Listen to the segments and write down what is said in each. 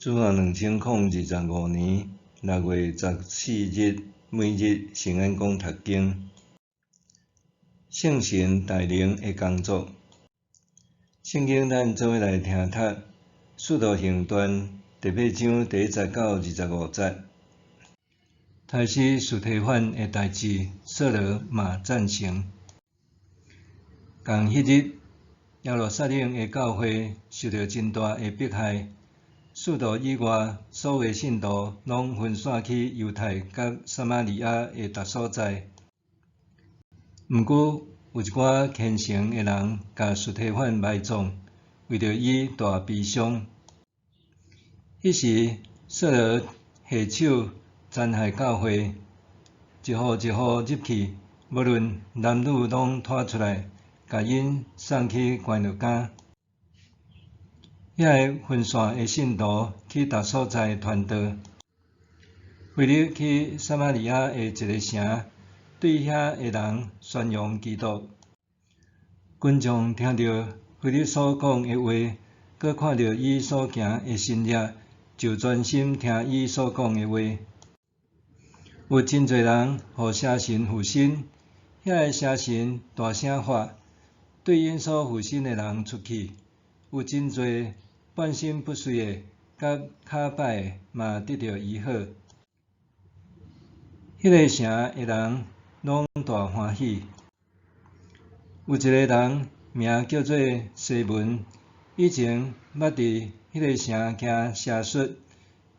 主后2025年6月14日，每日圣安宫读经，圣神带领的工作。圣经咱做伙来听读《使徒行传》第8章第1节到25节。开始司提反的代志，扫罗嘛赞成。同迄日，耶路撒冷的教会受到真大的迫害。使徒以外所有信徒拢分散去犹太甲撒玛利亚的逐所在。毋过，有一寡虔诚的人甲司提反埋葬，为着伊大悲伤。迄时，扫罗下手残害教会，一户一户入去，无论男女拢拖出来，甲因送去关落监。遐个分散的信徒去逐所在传道，腓力去撒玛利亚的一个城，对遐个人宣扬基督。群众听到腓力所讲的话，佮看到伊所行的新业，就专心听伊所讲的话。有真侪人互邪神附身，遐个邪神大声发，对因所附身的人出去。有真侪半身不遂的，甲骹歹的嘛得到医好。迄个城的人拢大欢喜。有一个人名叫做西门，以前捌伫迄个城行邪术，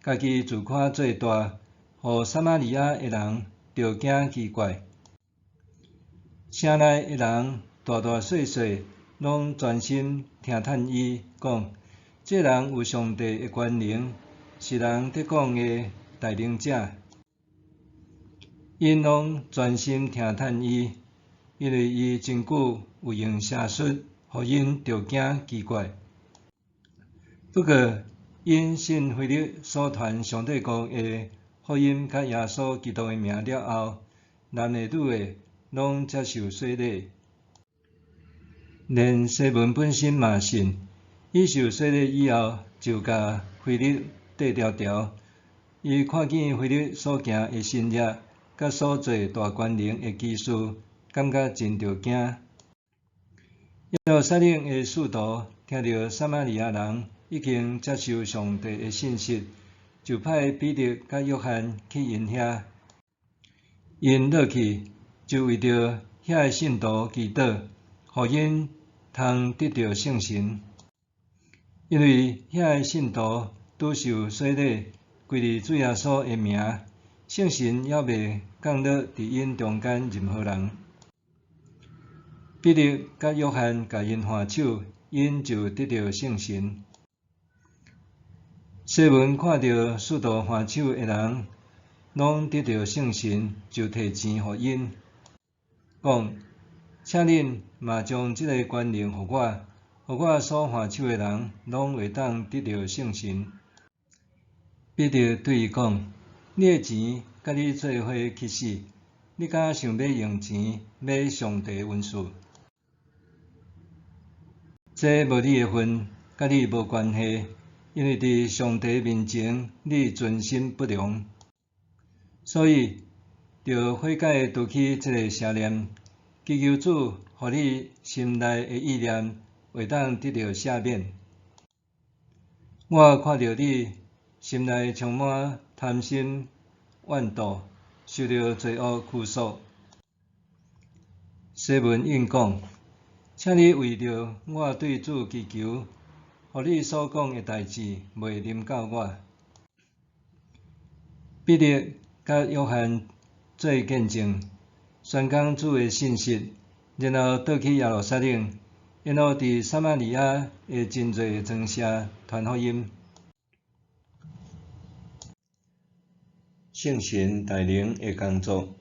家己自夸做大，互撒玛利亚的人着惊奇怪。城内的人大大细细拢专心听叹伊讲。这人有上帝的权能，是人得讲的带领者。因拢专心听叹伊，因为伊真久有用邪术，互因着惊奇怪。不过，因信腓力所传上帝国的福音甲耶稣基督的名了后，男的女的拢接受洗礼，连西门本身嘛信。伊受洗礼以后，就甲腓力缀条条。伊看见腓力所行的新业，甲所做大权能的奇事，感觉真着惊。耶路撒冷的使徒听到撒玛利亚人已经接受上帝的信息，就派彼得甲约翰去因遐。因落去，就为着遐个信徒祈祷，互因通得到圣神。因为遐个信徒拄受洗礼，归入主耶稣的名，圣神还未降落伫因中间任何人。彼得甲约翰甲因换手，因就得到圣神。西门看到使徒换手的人拢得到圣神，就摕钱互因，讲：请恁嘛将即个权能互我。互我所换手的人，拢会当得到圣神。彼得对伊讲：你的钱甲你做伙去死！你敢想要用钱买上帝的恩赐？这无你的份，甲你无关系，因为伫上帝面前你存心不良，所以着悔改除去这个邪念，祈求主，互你心内的意念会当得到赦免。我看到你心内充满贪心怨妒，受到罪恶拘束。西门应讲：请你为着我对主祈求，互你所讲的代志袂临到我。彼得甲约翰做见证，宣讲主的信息，然后倒去耶路撒冷。然后伫撒玛利亚的真侪庄社传福音。圣神带领的工作。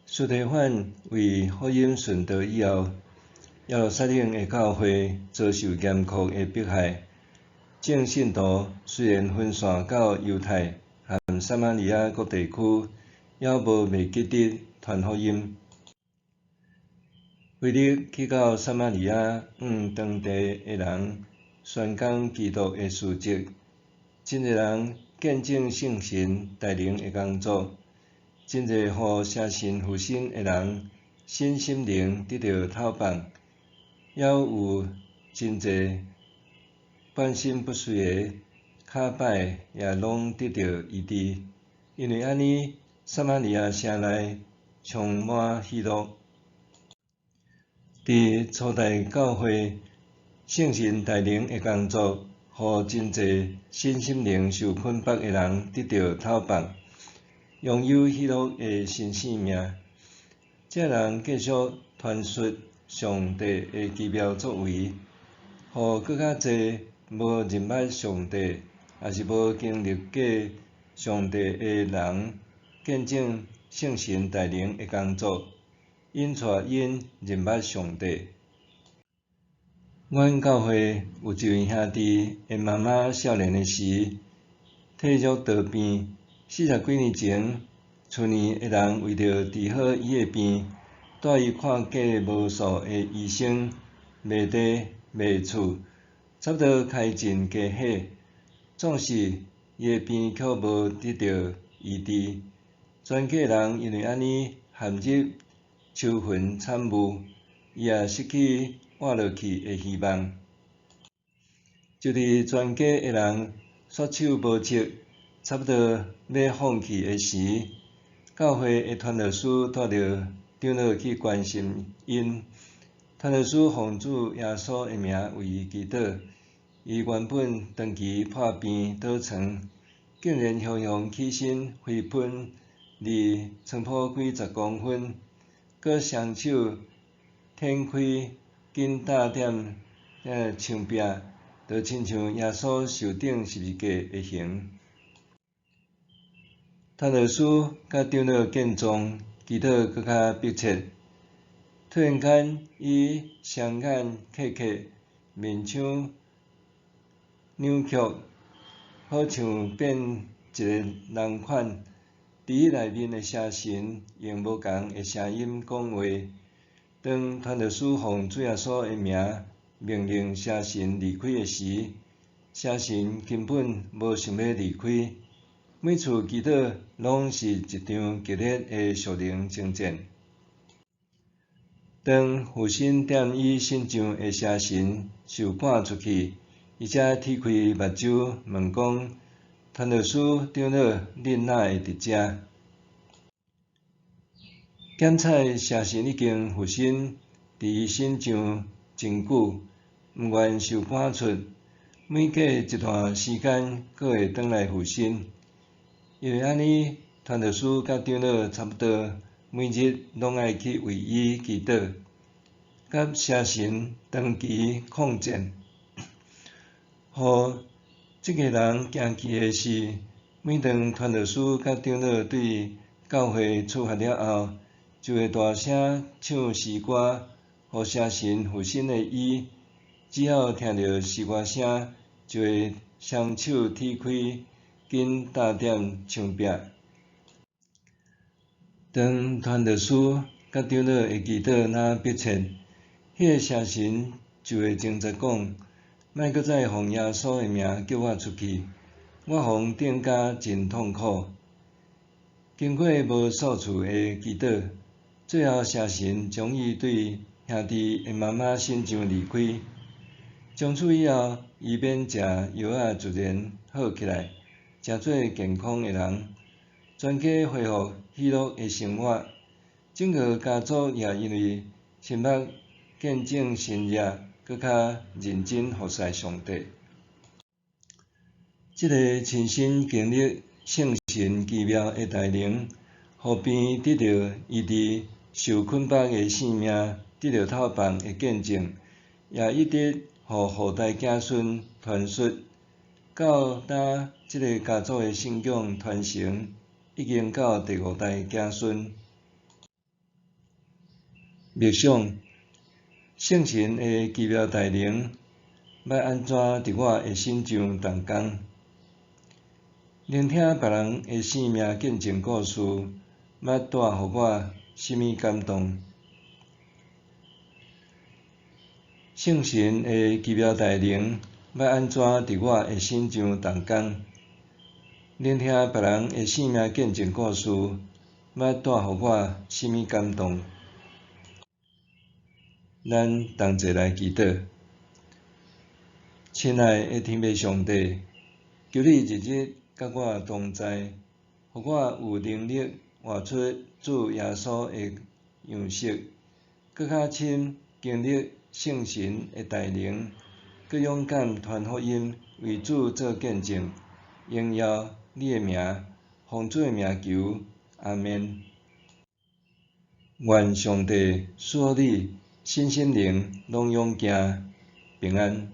司提反为福音传道以后，耶路撒冷的教会遭受严酷的迫害。众信徒虽然分散到犹太和撒玛利亚各地区，也无袂记得传福音。腓力去到撒玛利亚，当地的人宣讲基督的事迹，真侪人见证圣神带领的工作，真侪互邪神附身的人身心灵得到透放，也有真侪半身不遂的骹歹也拢得到医治。因为安尼，撒玛利亚城内充满喜乐。伫初代教会，圣神带领的工作，互真侪身心灵受捆绑的人得到透放，拥有喜乐的新生命。这人继续传述上帝的奇妙作为，互搁较侪无认捌上帝，也是无经历过上帝的人，见证圣神带领的工作，引带因认捌上帝。阮教会有一位兄弟，因妈妈少年的时体弱多病，40几年前，厝内的人为着治好伊的病，带伊看过无数的医生，卖地卖厝，差不多开尽家伙，总是伊的病却无得到医治。全家人因为安尼陷入愁云惨雾，伊也失去活落去的希望。就伫全家的人束手无策，差不多要放弃的时，教会的传道师带着长老去关心因。传道师奉主耶稣的名为伊祈祷，伊原本长期破病倒床，竟然雄雄起身飞奔离床铺几10公分，搁双手摊开，紧搭点墙壁，就亲像耶稣受顶十字架的形。传道师甲长老见状，祈祷搁较迫切。突然间，伊双眼刻刻，面腔扭曲，好像变一个人款。伫伊内面的邪神用无共的声音讲话。当传道师奉主耶稣的名命令邪神离开的时，邪神根本无想要离开。每次祈祷拢是一场激烈的属灵征战。当附身踮伊身上的邪神受赶出去，伊才踢开目睭，问讲：传道师长老，恁哪会伫遮？检采邪神已经附身伫伊身上真久，毋愿受赶出，每隔一段时间，阁会转来附身。因为安尼，传道师甲长老差不多每日拢爱去为伊祈祷，甲邪神长期抗战。互即个人惊奇的是，每当传道师甲长老对教会处罚了后，就会大声唱诗歌，互邪神附身的伊，只要听到诗歌声，就会双手踢开，紧搭点墙壁。当传道师甲长老的祈祷若迫切，迄个邪神就会争执讲：莫搁再奉耶稣的名叫我出去，我互顶家真痛苦。经过无数次的祈祷，最后邪神将伊对兄弟的妈妈身上离开。从此以后，伊免食药仔，自然好起来，成做健康的人。全家恢复喜乐的生活，整个家族也因为深目见证神业，搁较认真服侍上帝。这个亲身经历圣神奇妙的带领，互病得到医治，受捆绑的性命得到透放的见证，也一直互后代子孙传述。到今，这个家族的信仰传承已经到第5代子孙。默想圣神的奇妙带领，要安怎伫我的身上动工？聆听别人的生命见证故事，要带予我甚物感动？圣神的奇妙带领，要安怎伫我的身上动工？聆听别人的生命见证故事，要带互我甚物感动？咱同齐来祈祷。亲爱的天父上帝，求你日日甲我同在，互我有能力活出主耶稣的样式，搁较深经历圣神的带领，搁勇敢传福音，为主做见证，荣耀你的名，奉主的名求，阿们。愿上帝赐予你身心灵拢勇行平安。